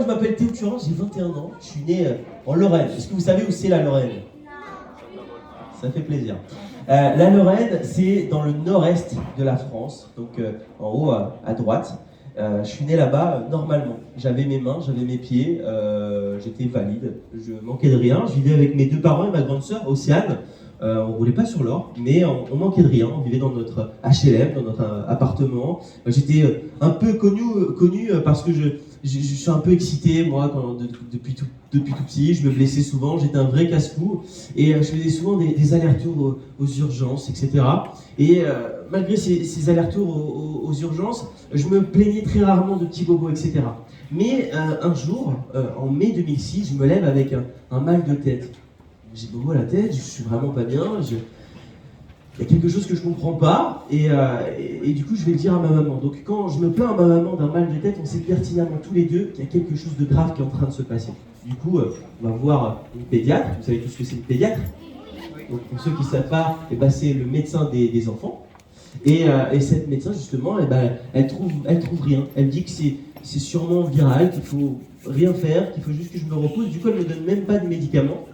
Je m'appelle Théo Turin, j'ai 21 ans, je suis né en Lorraine. Est-ce que vous savez où c'est la Lorraine? Ça fait plaisir. La Lorraine, c'est dans le nord-est de la France, donc en haut à droite. Je suis né là-bas normalement. J'avais mes mains, j'avais mes pieds, j'étais valide, je manquais de rien. Je vivais avec mes deux parents et ma grande sœur, Océane. On roulait pas sur l'or, mais on manquait de rien. On vivait dans notre HLM, dans notre appartement. J'étais un peu connu parce que je suis un peu excité, moi, depuis tout petit. Je me blessais souvent, j'étais un vrai casse-cou. Et je faisais souvent des allers-retours aux urgences, etc. Et malgré ces allers-retours aux urgences, je me plaignais très rarement de petits bobos, etc. Mais un jour, en mai 2006, je me lève avec un mal de tête. J'ai bobo à la tête, je suis vraiment pas bien, il y a quelque chose que je comprends pas, et du coup je vais le dire à ma maman. Donc quand je me plains à ma maman d'un mal de tête, on sait pertinemment tous les deux qu'il y a quelque chose de grave qui est en train de se passer. Du coup, on va voir une pédiatre, vous savez tous ce que c'est une pédiatre. Donc pour ceux qui ne savent pas, c'est le médecin des enfants. Et cette médecin justement, elle trouve rien. Elle dit que c'est sûrement viral, qu'il faut rien faire, qu'il faut juste que je me repose. Du coup elle ne me donne même pas de médicaments.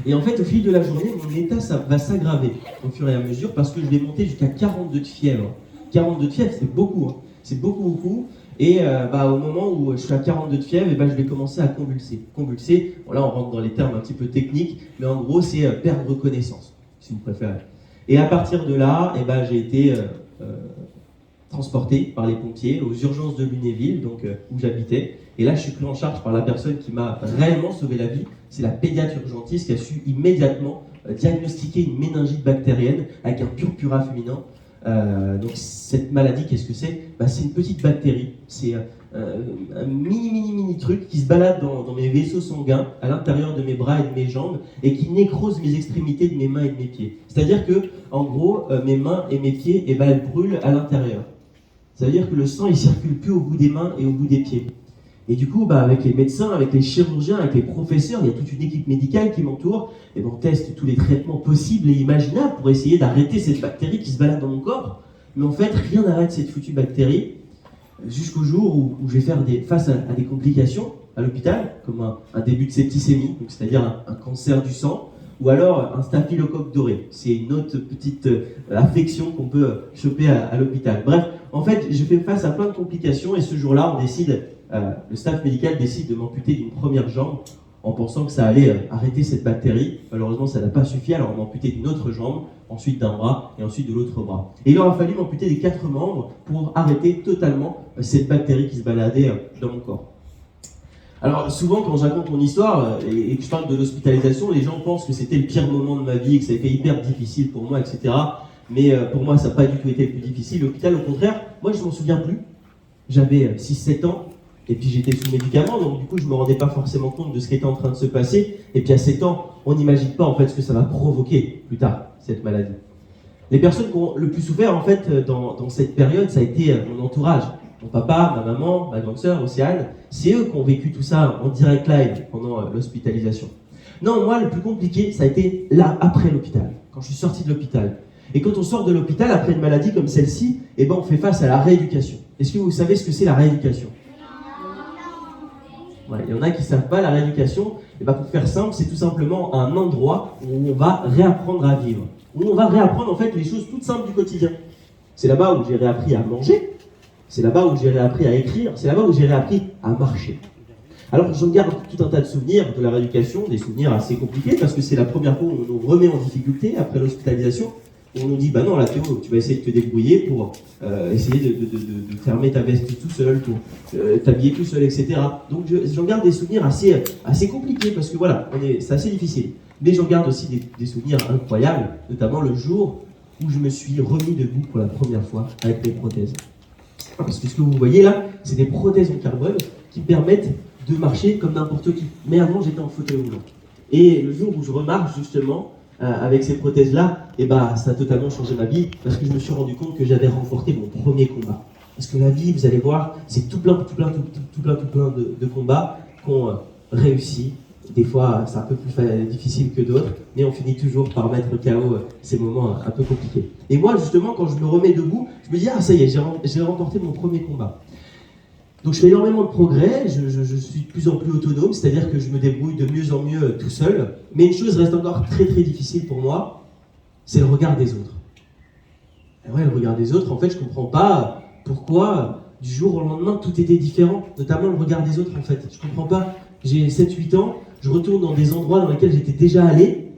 Et en fait, au fil de la journée, mon état va s'aggraver au fur et à mesure parce que je vais monter jusqu'à 42 de fièvre. 42 de fièvre, c'est beaucoup, hein. C'est beaucoup. Et au moment où je suis à 42 de fièvre, je vais commencer à convulser. Bon, là, on rentre dans les termes un petit peu techniques, mais en gros, c'est perdre connaissance, si vous préférez. Et à partir de là, j'ai été transporté par les pompiers aux urgences de Lunéville, donc où j'habitais. Et là, je suis pris en charge par la personne qui m'a réellement sauvé la vie. C'est la pédiatre urgentiste qui a su immédiatement diagnostiquer une méningite bactérienne avec un purpura fulminant. Donc cette maladie, qu'est-ce que c'est? C'est une petite bactérie. C'est un mini truc qui se balade dans mes vaisseaux sanguins, à l'intérieur de mes bras et de mes jambes, et qui nécrose mes extrémités de mes mains et de mes pieds. C'est-à-dire que, en gros, mes mains et mes pieds, elles brûlent à l'intérieur. Ça veut dire que le sang, il circule plus au bout des mains et au bout des pieds. Et du coup, avec les médecins, avec les chirurgiens, avec les professeurs, il y a toute une équipe médicale qui m'entoure, et on teste tous les traitements possibles et imaginables pour essayer d'arrêter cette bactérie qui se balade dans mon corps. Mais en fait, rien n'arrête cette foutue bactérie, jusqu'au jour où je vais faire face à des complications à l'hôpital, comme un début de septicémie, donc c'est-à-dire un cancer du sang, ou alors un staphylocoque doré. C'est une autre petite affection qu'on peut choper à l'hôpital. Bref, en fait, je fais face à plein de complications, et ce jour-là, le staff médical décide de m'amputer d'une première jambe en pensant que ça allait arrêter cette bactérie. Malheureusement, ça n'a pas suffi, alors on m'a amputé d'une autre jambe, ensuite d'un bras et ensuite de l'autre bras. Et il aura fallu m'amputer des 4 membres pour arrêter totalement cette bactérie qui se baladait dans mon corps. Alors souvent, quand je raconte mon histoire et que je parle de l'hospitalisation, les gens pensent que c'était le pire moment de ma vie, que ça a été hyper difficile pour moi, etc. Mais pour moi, ça n'a pas du tout été le plus difficile. L'hôpital, au contraire, moi je m'en souviens plus. J'avais 6-7 ans. Et puis j'étais sous médicaments, donc du coup je ne me rendais pas forcément compte de ce qui était en train de se passer. Et puis à 7 ans, on n'imagine pas en fait ce que ça va provoquer plus tard, cette maladie. Les personnes qui ont le plus souffert en fait dans cette période, ça a été mon entourage. Mon papa, ma maman, ma grande sœur, Océane, c'est eux qui ont vécu tout ça en direct live pendant l'hospitalisation. Non, moi le plus compliqué, ça a été là, après l'hôpital, quand je suis sorti de l'hôpital. Et quand on sort de l'hôpital après une maladie comme celle-ci, on fait face à la rééducation. Est-ce que vous savez ce que c'est la rééducation ? Il y en a qui ne savent pas la rééducation. Pour faire simple, c'est tout simplement un endroit où on va réapprendre à vivre. Où on va réapprendre en fait les choses toutes simples du quotidien. C'est là-bas où j'ai réappris à manger. C'est là-bas où j'ai réappris à écrire. C'est là-bas où j'ai réappris à marcher. Alors je garde tout un tas de souvenirs de la rééducation, des souvenirs assez compliqués parce que c'est la première fois où on nous remet en difficulté après l'hospitalisation. On nous dit, non, là Théo, tu vas essayer de te débrouiller pour essayer de fermer ta veste tout seul, pour t'habiller tout seul, etc. Donc j'en garde des souvenirs assez compliqués, parce que voilà, c'est assez difficile. Mais j'en garde aussi des souvenirs incroyables, notamment le jour où je me suis remis debout pour la première fois avec mes prothèses. Parce que ce que vous voyez là, c'est des prothèses en carbone qui permettent de marcher comme n'importe qui. Mais avant, j'étais en fauteuil roulant. Et le jour où je remarche justement, avec ces prothèses-là, ça a totalement changé ma vie parce que je me suis rendu compte que j'avais remporté mon premier combat. Parce que la vie, vous allez voir, c'est tout plein de combats qu'on réussit. Des fois, c'est un peu plus difficile que d'autres, mais on finit toujours par mettre KO ces moments un peu compliqués. Et moi, justement, quand je me remets debout, je me dis, ça y est, j'ai remporté mon premier combat. Donc je fais énormément de progrès, je suis de plus en plus autonome, c'est-à-dire que je me débrouille de mieux en mieux tout seul. Mais une chose reste encore très très difficile pour moi, c'est le regard des autres. Et ouais, le regard des autres, en fait, je comprends pas pourquoi du jour au lendemain tout était différent, notamment le regard des autres en fait. Je comprends pas, j'ai 7-8 ans, je retourne dans des endroits dans lesquels j'étais déjà allé,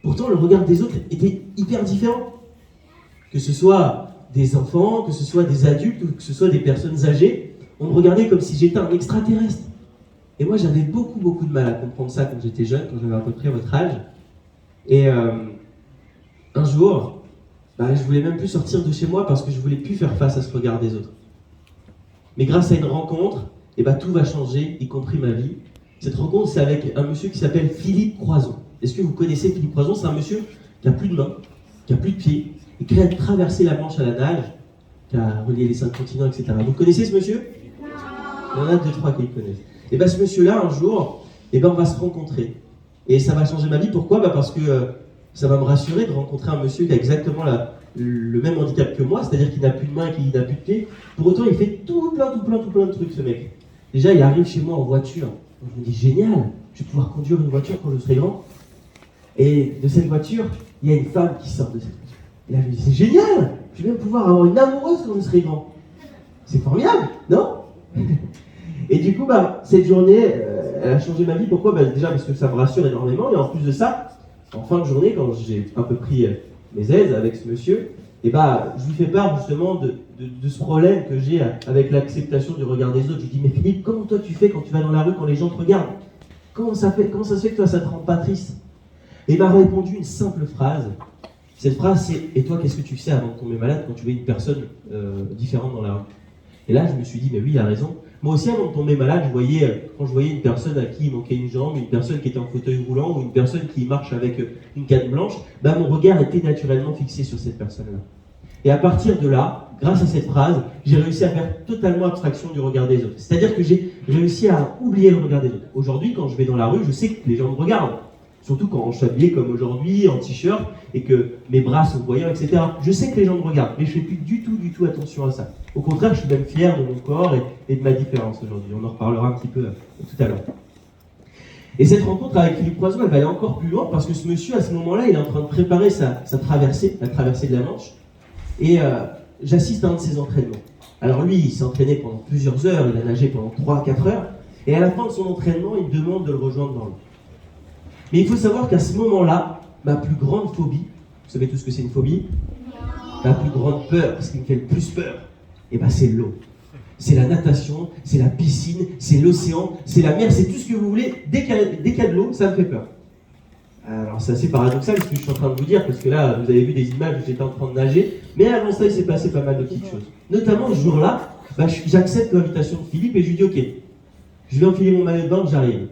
pourtant le regard des autres était hyper différent. Que ce soit des enfants, que ce soit des adultes ou que ce soit des personnes âgées, on me regardait comme si j'étais un extraterrestre. Et moi, j'avais beaucoup de mal à comprendre ça quand j'étais jeune, quand j'avais à peu près votre âge. Et un jour, je voulais même plus sortir de chez moi parce que je voulais plus faire face à ce regard des autres. Mais grâce à une rencontre, tout va changer, y compris ma vie. Cette rencontre, c'est avec un monsieur qui s'appelle Philippe Croison. Est-ce que vous connaissez Philippe Croison? C'est un monsieur qui n'a plus de mains, qui n'a plus de pieds, et qui a traversé la Manche à la nage, qui a relié les 5 continents, etc. Vous connaissez ce monsieur? Il y en a 2-3 qui le connaissent. Et ce monsieur-là, un jour, on va se rencontrer. Et ça va changer ma vie. Pourquoi? Parce que ça va me rassurer de rencontrer un monsieur qui a exactement le même handicap que moi, c'est-à-dire qu'il n'a plus de main et qu'il n'a plus de pieds. Pour autant, il fait tout plein de trucs, ce mec. Déjà, il arrive chez moi en voiture. Donc, je me dis, génial, je vais pouvoir conduire une voiture quand je serai grand. Et de cette voiture, il y a une femme qui sort de cette voiture. Et là, je me dis, c'est génial, je vais même pouvoir avoir une amoureuse quand je serai grand. C'est formidable, non? Et du coup, cette journée, elle a changé ma vie. Pourquoi? Déjà parce que ça me rassure énormément. Et en plus de ça, en fin de journée, quand j'ai un peu pris mes aises avec ce monsieur, je lui fais part justement de ce problème que j'ai avec l'acceptation du regard des autres. Je lui dis, mais Philippe, comment toi tu fais quand tu vas dans la rue, quand les gens te regardent? Comment ça se fait que toi ça te rend pas triste? Et il m'a répondu une simple phrase. Cette phrase, c'est « Et toi, qu'est-ce que tu sais avant de tomber malade quand tu vois une personne différente dans la rue ?» Et là, je me suis dit « Mais oui, il a raison. Moi aussi, avant de tomber malade, quand je voyais une personne à qui il manquait une jambe, une personne qui était en fauteuil roulant ou une personne qui marche avec une canne blanche, mon regard était naturellement fixé sur cette personne-là. Et à partir de là, grâce à cette phrase, j'ai réussi à faire totalement abstraction du regard des autres. C'est-à-dire que j'ai réussi à oublier le regard des autres. Aujourd'hui, quand je vais dans la rue, je sais que les gens me regardent. Surtout quand je suis habillé comme aujourd'hui, en t-shirt, et que mes bras sont voyants, etc. Je sais que les gens me regardent, mais je ne fais plus du tout attention à ça. Au contraire, je suis même fier de mon corps et de ma différence aujourd'hui. On en reparlera un petit peu tout à l'heure. Et cette rencontre avec Philippe Croison, elle va aller encore plus loin, parce que ce monsieur, à ce moment-là, il est en train de préparer sa traversée, la traversée de la Manche, et j'assiste à un de ses entraînements. Alors lui, il s'est entraîné pendant plusieurs heures, il a nagé pendant 3-4 heures, et à la fin de son entraînement, il me demande de le rejoindre dans l'eau. Mais il faut savoir qu'à ce moment-là, ma plus grande phobie, vous savez tout ce que c'est une phobie? Ma plus grande peur, ce qui me fait le plus peur, c'est l'eau. C'est la natation, c'est la piscine, c'est l'océan, c'est la mer, c'est tout ce que vous voulez. Dès qu'il y a de l'eau, ça me fait peur. Alors c'est assez paradoxal ce que je suis en train de vous dire, parce que là, vous avez vu des images où j'étais en train de nager, mais avant ça, il s'est passé pas mal de petites choses. Notamment ce jour-là, j'accepte l'invitation de Philippe et je lui dis « Ok, je vais enfiler mon maillot de bain, j'arrive. »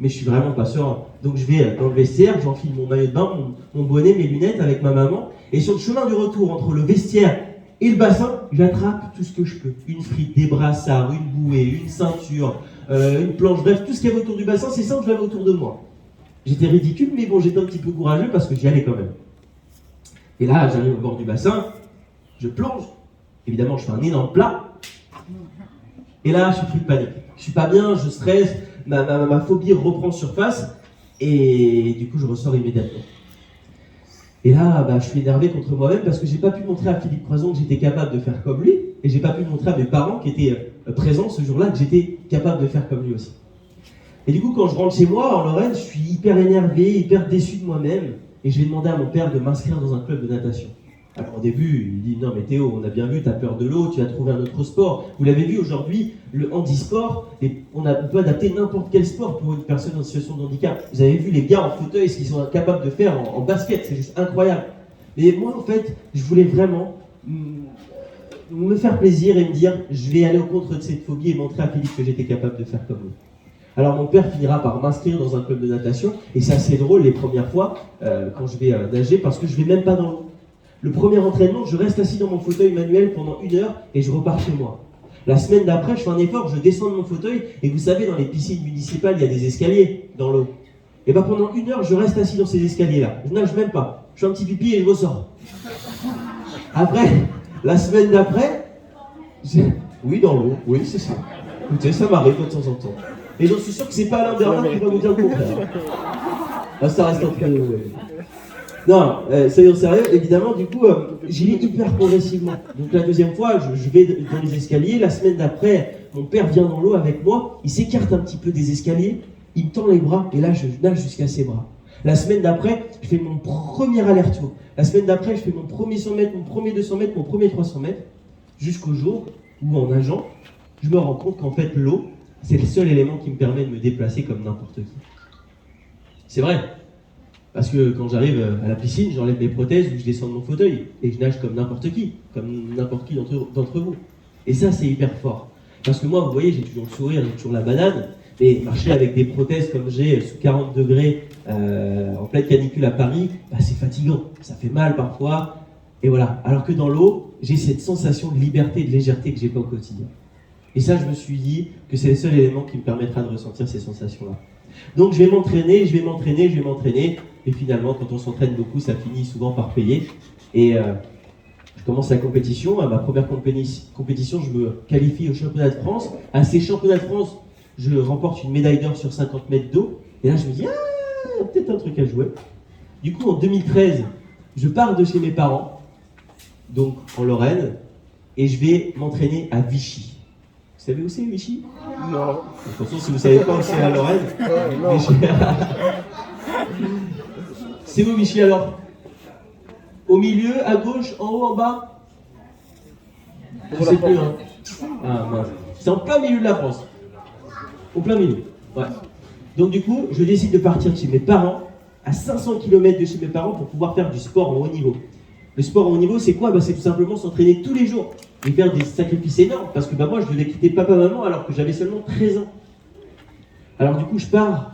Mais je suis vraiment pas serein. Donc je vais dans le vestiaire, j'enfile mon maillot de bain, mon bonnet, mes lunettes avec ma maman. Et sur le chemin du retour entre le vestiaire et le bassin, j'attrape tout ce que je peux. Une frite, des brassards, une bouée, une ceinture, une planche, bref, tout ce qu'il y avait autour du bassin, c'est ça que je l'avais autour de moi. J'étais ridicule, mais bon, j'étais un petit peu courageux parce que j'y allais quand même. Et là, j'arrive au bord du bassin, je plonge. Évidemment, je fais un énorme plat. Et là, je suis pris de panique. Je suis pas bien, je stresse. Ma phobie reprend surface et du coup je ressors immédiatement. Et là, je suis énervé contre moi-même parce que j'ai pas pu montrer à Philippe Croison que j'étais capable de faire comme lui et j'ai pas pu montrer à mes parents qui étaient présents ce jour-là que j'étais capable de faire comme lui aussi. Et du coup, quand je rentre chez moi en Lorraine, je suis hyper énervé, hyper déçu de moi-même et je vais demander à mon père de m'inscrire dans un club de natation. Alors au début, il dit « Non mais Théo, on a bien vu, tu as peur de l'eau, tu as trouvé un autre sport. » Vous l'avez vu aujourd'hui, le handisport, on peut adapter n'importe quel sport pour une personne en situation de handicap. Vous avez vu les gars en fauteuil, ce qu'ils sont capables de faire en basket, c'est juste incroyable. Mais moi en fait, je voulais vraiment me faire plaisir et me dire « Je vais aller au contre de cette phobie et montrer à Philippe que j'étais capable de faire comme lui. » Alors mon père finira par m'inscrire dans un club de natation et c'est assez drôle les premières fois quand je vais nager parce que je vais même pas dans l'eau. Le premier entraînement, je reste assis dans mon fauteuil manuel pendant 1 heure et je repars chez moi. La semaine d'après, je fais un effort, je descends de mon fauteuil et vous savez, dans les piscines municipales, il y a des escaliers dans l'eau. Et pendant 1 heure, je reste assis dans ces escaliers-là. Je nage même pas. Je fais un petit pipi et je ressors. Après, la semaine d'après, oui, dans l'eau, oui, c'est ça. Écoutez, ça m'arrive de temps en temps. Et j'en suis sûr que c'est pas Alain Bernard qui va vous dire le contraire. Ah, ça reste entre nous. Ouais. Non, soyons sérieux, évidemment, du coup, j'y vais hyper progressivement. Donc la deuxième fois, je vais dans les escaliers. La semaine d'après, mon père vient dans l'eau avec moi. Il s'écarte un petit peu des escaliers. Il me tend les bras et là, je nage jusqu'à ses bras. La semaine d'après, je fais mon premier aller-retour. La semaine d'après, je fais mon premier 100 mètres, mon premier 200 mètres, mon premier 300 mètres. Jusqu'au jour où, en nageant, je me rends compte qu'en fait, l'eau, c'est le seul élément qui me permet de me déplacer comme n'importe qui. C'est vrai. Parce que quand j'arrive à la piscine, j'enlève mes prothèses ou je descends de mon fauteuil. Et je nage comme n'importe qui d'entre vous. Et ça, c'est hyper fort. Parce que moi, vous voyez, j'ai toujours le sourire, j'ai toujours la banane. Mais marcher avec des prothèses comme j'ai sous 40 degrés en pleine canicule à Paris, bah, c'est fatigant. Ça fait mal parfois. Et voilà. Alors que dans l'eau, j'ai cette sensation de liberté et de légèreté que j'ai pas au quotidien. Et ça, je me suis dit que c'est le seul élément qui me permettra de ressentir ces sensations-là. Donc je vais m'entraîner. Et finalement, quand on s'entraîne beaucoup, ça finit souvent par payer. Et je commence la compétition. À ma première compétition, je me qualifie au championnat de France. À ces championnats de France, je remporte une médaille d'or sur 50 mètres d'eau. Et là, je me dis, ah, peut-être un truc à jouer. Du coup, en 2013, je pars de chez mes parents, donc en Lorraine, et je vais m'entraîner à Vichy. Vous savez où c'est Vichy? Non. De toute façon, si vous ne savez pas où c'est la Lorraine, Non. C'est où Vichy alors? Au milieu, à gauche, en haut, en bas? Je ne sais plus. Hein. Ah mince. C'est en plein milieu de la France. Au plein milieu. Ouais. Donc du coup, je décide de partir de chez mes parents, à 500 km de chez mes parents, pour pouvoir faire du sport en haut niveau. Le sport en haut niveau, c'est quoi? C'est tout simplement s'entraîner tous les jours et faire des sacrifices énormes. Parce que moi, je devais quitter papa-maman alors que j'avais seulement 13 ans. Alors du coup, je pars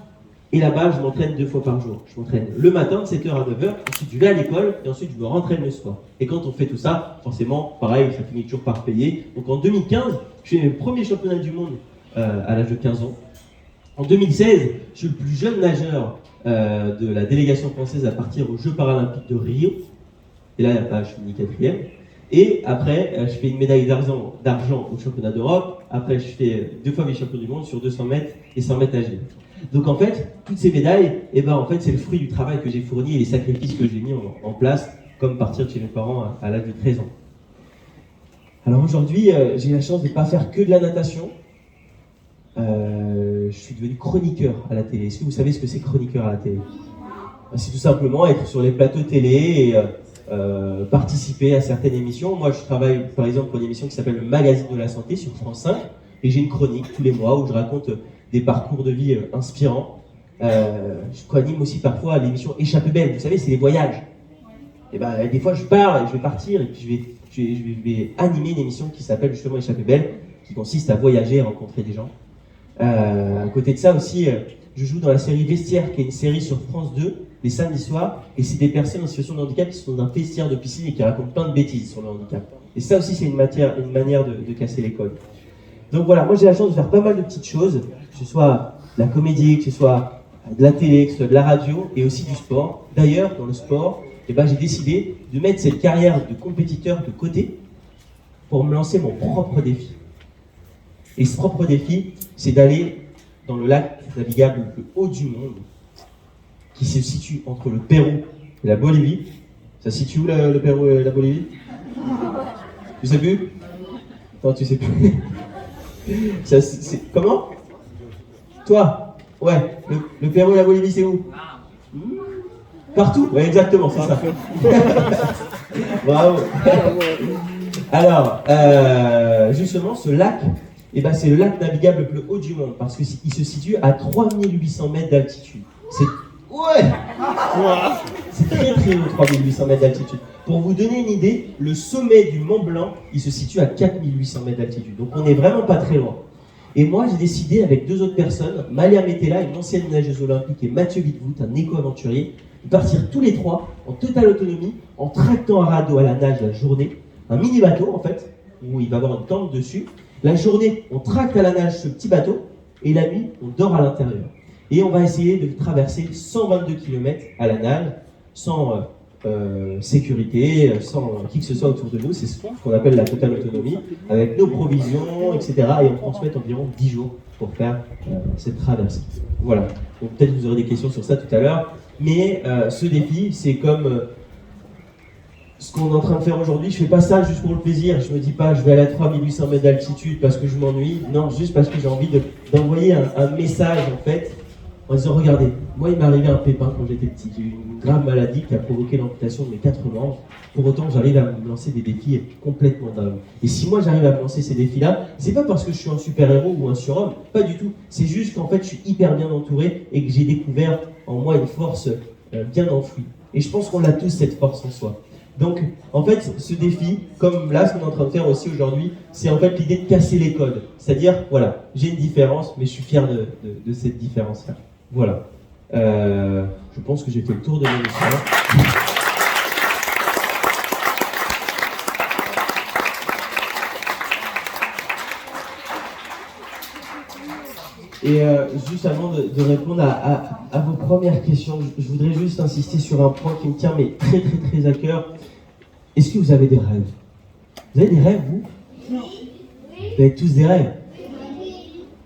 et là-bas, je m'entraîne 2 fois par jour. Je m'entraîne le matin de 7h à 9h, ensuite je vais à l'école et ensuite je me rentraîne le soir. Et quand on fait tout ça, forcément, pareil, ça finit toujours par payer. Donc en 2015, je fais mes premiers championnats du monde à l'âge de 15 ans. En 2016, je suis le plus jeune nageur de la délégation française à partir aux Jeux paralympiques de Rio. Et là, je finis 4e. Et après, je fais une médaille d'argent au championnat d'Europe. Après, je fais 2 fois vice-champion du monde sur 200 mètres et 100 mètres nagés. Donc en fait, toutes ces médailles, c'est le fruit du travail que j'ai fourni et les sacrifices que j'ai mis en place, comme partir de chez mes parents à l'âge de 13 ans. Alors aujourd'hui, j'ai la chance de ne pas faire que de la natation. Je suis devenu chroniqueur à la télé. Est-ce que vous savez ce que c'est chroniqueur à la télé? C'est tout simplement être sur les plateaux télé et participer à certaines émissions. Moi, je travaille par exemple pour une émission qui s'appelle le Magazine de la Santé sur France 5 et j'ai une chronique tous les mois où je raconte des parcours de vie inspirants. Je co-anime aussi parfois l'émission Échappée belle. Vous savez, c'est les voyages. Et des fois, je pars et je vais partir et puis je vais animer une émission qui s'appelle justement Échappée belle, qui consiste à voyager et rencontrer des gens. À côté de ça aussi, je joue dans la série Vestiaire, qui est une série sur France 2, les samedis soirs, et c'est des personnes en situation de handicap qui sont dans un vestiaire de piscine et qui racontent plein de bêtises sur le handicap. Et ça aussi, c'est une manière de casser les codes. Donc voilà, moi j'ai la chance de faire pas mal de petites choses, que ce soit de la comédie, que ce soit de la télé, que ce soit de la radio, et aussi du sport. D'ailleurs, dans le sport, j'ai décidé de mettre cette carrière de compétiteur de côté pour me lancer mon propre défi. Et ce propre défi, c'est d'aller dans le lac navigable le plus haut du monde, qui se situe entre le Pérou et la Bolivie. Ça se situe où le Pérou et la Bolivie? Tu sais plus? Non, tu sais plus. Ça, comment? Toi? Ouais. Le Pérou et la Bolivie, c'est où? Partout? Ouais, exactement, c'est ça. Bravo. Alors, justement, ce lac, c'est le lac navigable le plus haut du monde parce qu'il se situe à 3800 mètres d'altitude. C'est très très haut, 3800 mètres d'altitude. Pour vous donner une idée, le sommet du Mont Blanc, il se situe à 4800 mètres d'altitude. Donc on n'est vraiment pas très loin. Et moi, j'ai décidé avec 2 autres personnes, Malia Metella, une ancienne nageuse olympique, et Mathieu Wittvoet, un éco-aventurier, de partir tous les 3 en totale autonomie, en tractant un radeau à la nage la journée, un mini-bateau en fait, où il va y avoir une tente dessus. La journée, on tracte à la nage ce petit bateau, et la nuit, on dort à l'intérieur. Et on va essayer de traverser 122 km à la nage, sans sécurité, sans qui que ce soit autour de nous. C'est ce qu'on appelle la totale autonomie, avec nos provisions, etc. Et on transmet environ 10 jours pour faire cette traversée. Voilà. Donc peut-être que vous aurez des questions sur ça tout à l'heure. Mais ce défi, c'est comme ce qu'on est en train de faire aujourd'hui. Je fais pas ça juste pour le plaisir. Je me dis pas, je vais aller à 3800 mètres d'altitude parce que je m'ennuie. Non, juste parce que j'ai envie d'envoyer un message, en fait, en disant, regardez, moi, il m'est arrivé un pépin quand j'étais petit. J'ai eu une grave maladie qui a provoqué l'amputation de mes 4 membres. Pour autant, j'arrive à me lancer des défis complètement dingues. Et si moi, j'arrive à me lancer ces défis-là, c'est pas parce que je suis un super-héros ou un surhomme, pas du tout. C'est juste qu'en fait, je suis hyper bien entouré et que j'ai découvert en moi une force bien enfouie. Et je pense qu'on a tous cette force en soi. Donc, en fait, ce défi, comme là, ce qu'on est en train de faire aussi aujourd'hui, c'est en fait l'idée de casser les codes. C'est-à-dire, voilà, j'ai une différence, mais je suis fier de cette différence-là. Voilà. Je pense que j'ai fait le tour de mon histoire. Et juste avant de répondre à vos premières questions, je voudrais juste insister sur un point qui me tient mais très très très à cœur. Est-ce que vous avez des rêves? Vous avez des rêves, vous? Non. Vous avez tous des rêves?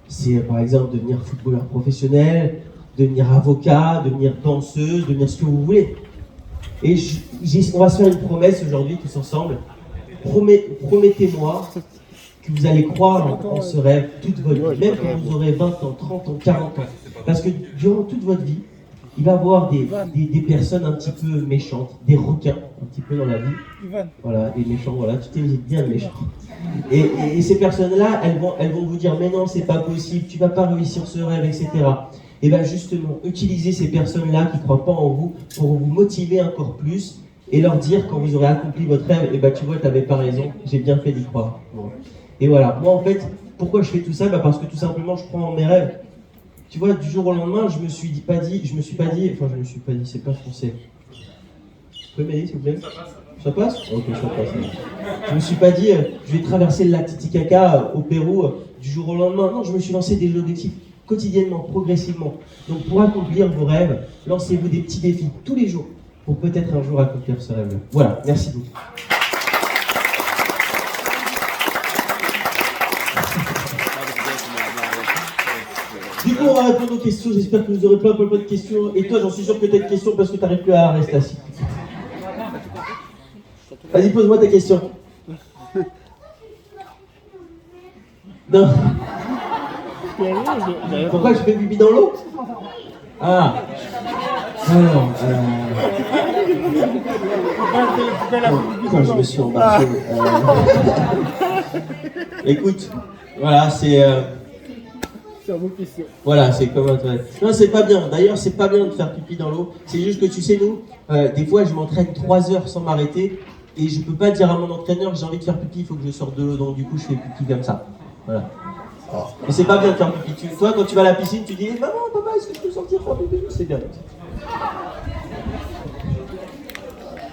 C'est par exemple devenir footballeur professionnel, devenir avocat, devenir danseuse, devenir ce que vous voulez. Et on va se faire une promesse aujourd'hui tous ensemble. Promettez-moi que vous allez croire en ce rêve toute votre vie, même quand vous aurez 20 ans, 30 ans, 40 ans. Parce que durant toute votre vie, il va y avoir des personnes un petit peu méchantes, des requins un petit peu dans la vie. Voilà, des méchants, voilà, tu t'es bien méchant. Et ces personnes-là, elles vont vous dire, mais non, c'est pas possible, tu vas pas réussir ce rêve, etc. Et bien justement, utilisez ces personnes-là qui ne croient pas en vous pour vous motiver encore plus et leur dire, quand vous aurez accompli votre rêve, et ben tu vois, tu n'avais pas raison, j'ai bien fait d'y croire. Bon. Et voilà, moi en fait, pourquoi je fais tout ça? Parce que tout simplement, je crois en mes rêves. Tu vois, du jour au lendemain, je me suis pas dit, c'est pas français. Vous pouvez m'aider s'il vous plaît? Ça passe? Ok, ça passe. Je me suis pas dit, je vais traverser le lac Titicaca au Pérou du jour au lendemain. Non, je me suis lancé des objectifs quotidiennement, progressivement. Donc pour accomplir vos rêves, lancez-vous des petits défis tous les jours pour peut-être un jour accomplir ce rêve-là. Voilà, merci beaucoup. Du coup, on va répondre aux questions. J'espère que vous aurez plein de questions. Et toi, j'en suis sûr que tu as une question parce que tu n'arrives plus à rester assis. Vas-y, pose-moi ta question. Non. Pourquoi je fais pipi dans l'eau? Ah. Alors, quand je me suis embarqué. Écoute, voilà, c'est. Voilà, c'est comme un toilette. Non, c'est pas bien. D'ailleurs, c'est pas bien de faire pipi dans l'eau. C'est juste que tu sais, nous, des fois, je m'entraîne 3 heures sans m'arrêter et je peux pas dire à mon entraîneur que j'ai envie de faire pipi, il faut que je sorte de l'eau. Donc, du coup, je fais pipi comme ça. Voilà. Mais c'est pas bien de faire pipi. Toi, quand tu vas à la piscine, tu dis maman, papa, est-ce que je peux sortir faire pipi? C'est bien.